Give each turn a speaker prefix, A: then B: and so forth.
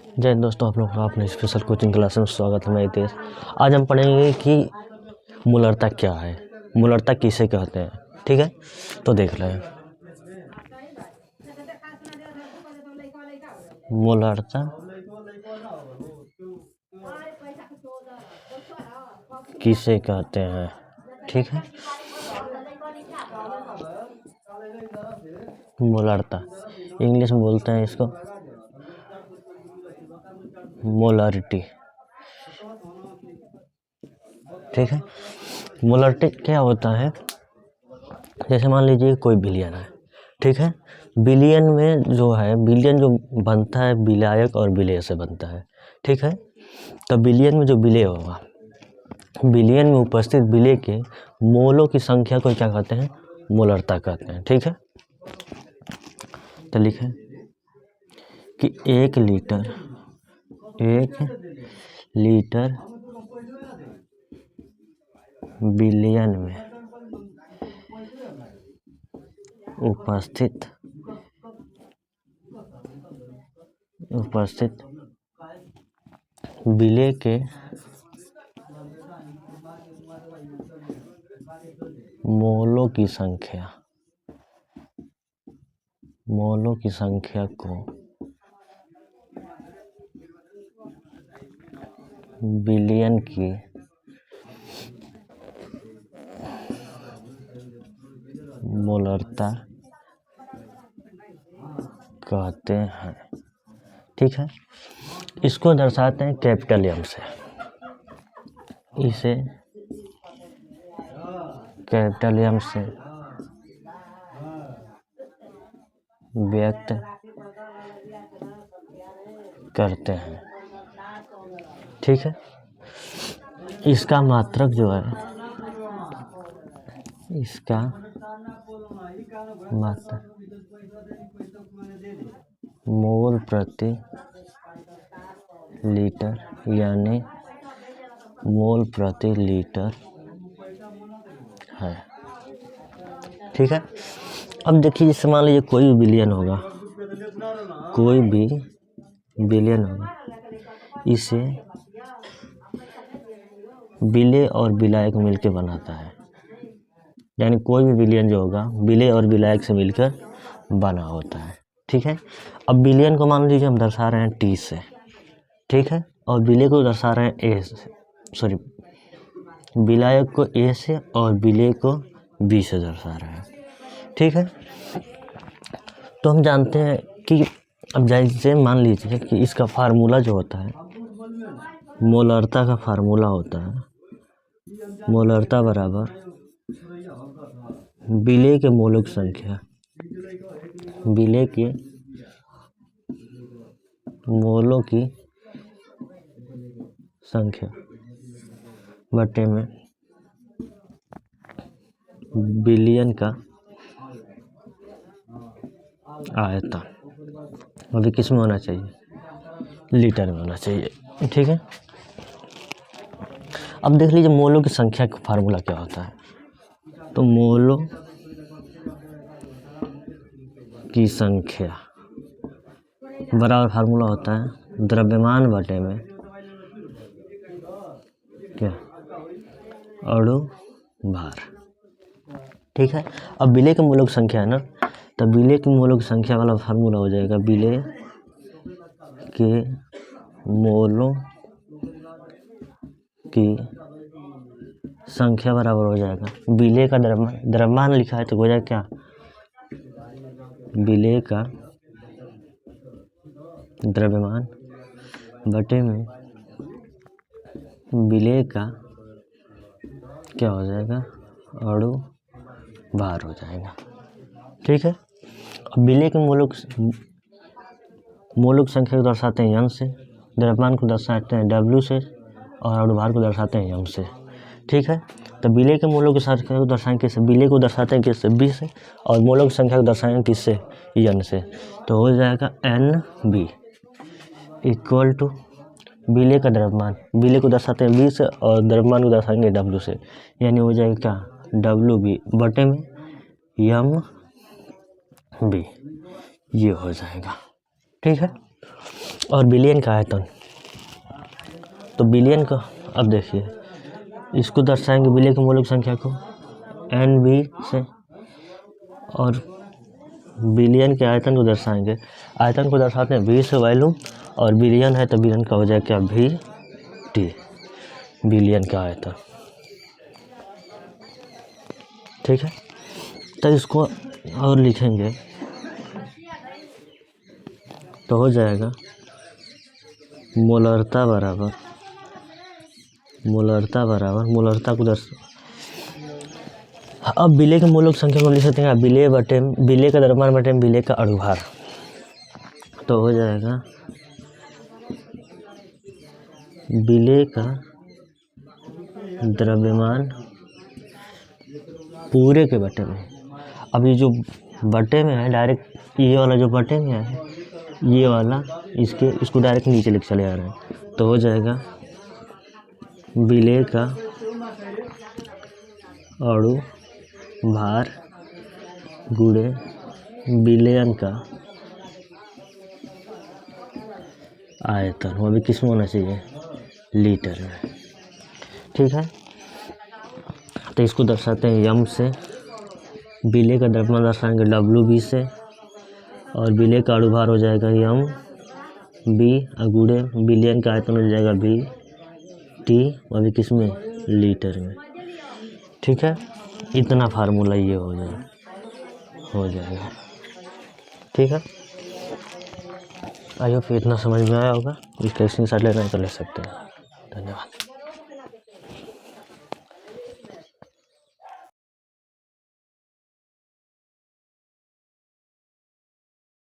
A: जय हिंद दोस्तों, आप लोग का अपने स्पेशल कोचिंग क्लास में स्वागत है। मैं हितेश। आज हम पढ़ेंगे कि मूलरता क्या है, मूलरता किसे कहते हैं। ठीक है, तो देख रहे हैं मूलरता किसे कहते हैं। ठीक है, मूलरता इंग्लिश में बोलते हैं इसको मोलरिटी। ठीक है, मोलरिटी क्या होता है? जैसे मान लीजिए कोई बिलियन है। ठीक है, बिलियन में जो है, बिलियन जो बनता है विलायक और विलेय से बनता है। ठीक है, तो बिलियन में जो विलेय होगा, बिलियन में उपस्थित विलेय के मोलों की संख्या को क्या कहते हैं? मोलरता कहते हैं। ठीक है, तो लिखें कि 1 लीटर बिलियन में उपस्थित विलेय के मोलों की संख्या को बिलियन की मोलरता कहते हैं। ठीक है, इसको दर्शाते हैं कैपिटल एम से। इसे कैपिटल एम से व्यक्त करते हैं। ठीक है, इसका मात्रक जो है, इसका मात्रक मोल प्रति लीटर, यानी मोल प्रति लीटर है। ठीक है, अब देखिए, जैसे मान लीजिए कोई भी बिलियन होगा, इसे विलेय और विलायक मिलकर बनाता है। यानी कोई भी बिलियन जो होगा विलेय और विलायक से मिलकर बना होता है। ठीक है, अब बिलियन को मान लीजिए हम दर्शा रहे हैं टी से। ठीक है, और विलेय को दर्शा रहे हैं ए से, विलायक को ए से और विलेय को बी से दर्शा रहे हैं। ठीक है, तो हम जानते हैं कि अब जैसे मान लीजिए कि इसका फार्मूला जो होता है, मोलरता का फार्मूला होता है, मोलरता बराबर विलेय के मोलों की संख्या, विलेय के मोलों की संख्या बटे में बिलियन का आयतन। अभी किस में होना चाहिए? लीटर में होना चाहिए। ठीक है, अब देख लीजिए मोलों की संख्या का फार्मूला क्या होता है। तो मोलों की संख्या बराबर फार्मूला होता है द्रव्यमान बटे में क्या? अणु भार। ठीक है, अब विलेय के मोलों की संख्या है ना, तो विलेय के मोलों की संख्या वाला फार्मूला हो जाएगा विलेय के मोलों की संख्या बराबर हो जाएगा विलेय का द्रव्यमान लिखा है तो हो जाएगा क्या? विलेय का द्रव्यमान बटे में विलेय का क्या हो जाएगा? अणु भार हो जाएगा। ठीक है, अब विलेय के मोलों की संख्या को दर्शाते हैं एन से, द्रव्यमान को दर्शाते हैं डब्ल्यू से और अणु भार को दर्शाते हैं एम से। ठीक है, तो विलेय के मोलों की संख्या को दर्शाएंगे किससे? विलेय को दर्शाते हैं किससे? बी से, और मोलों की संख्या को दर्शाएंगे किससे? एन से। तो हो जाएगा एन बी इक्वल टू विलेय का द्रव्यमान, विलेय को दर्शाते हैं बी से और द्रव्यमान को दर्शाएंगे डब्ल्यू से, यानी हो जाएगा क्या? डब्ल्यू बी बटे में एम बी, ये हो जाएगा। ठीक है, और बिलियन का आयतन, तो बिलियन का अब देखिए इसको दर्शाएंगे बिलियन की मूलक संख्या को एन बी से, और बिलियन के आयतन को दर्शाएंगे, आयतन को दर्शाते हैं वी से वॉल्यूम, और बिलियन है तो बिलियन का हो जाएगा क्या वी टी, बिलियन का आयतन। ठीक है, तो इसको और लिखेंगे तो हो जाएगा मोलरता बराबर, मोलरता को अब विलेय के मूलक संख्या को लिख सकते हैं विलेय का द्रव्यमान बटे विलेय का अणुभार, तो हो जाएगा विलेय का द्रव्यमान पूरे के बटे में। अब ये जो बटे में है डायरेक्ट, ये वाला जो बटे में है ये वाला इसको डायरेक्ट नीचे लिख चले आ रहे हैं, तो हो जाएगा विलेय का अणु भार गुणे विलयन का आयतन, वो भी किस में होना चाहिए, लीटर में। ठीक है, तो इसको दर्शाते हैं यम से, विलेय का द्रव्यमान दर्शाएंगे डब्ल्यू बी से, और विलेय का अणुभार हो जाएगा यम बी गुणे विलयन का आयतन हो जाएगा बी टी, वो भी किस में, लीटर में। ठीक है, इतना फार्मूला ये हो जाएगा। ठीक है, आई होप इतना समझ में आया होगा। इसका स्क्रीनशॉट लेना है तो ले सकते हैं। धन्यवाद।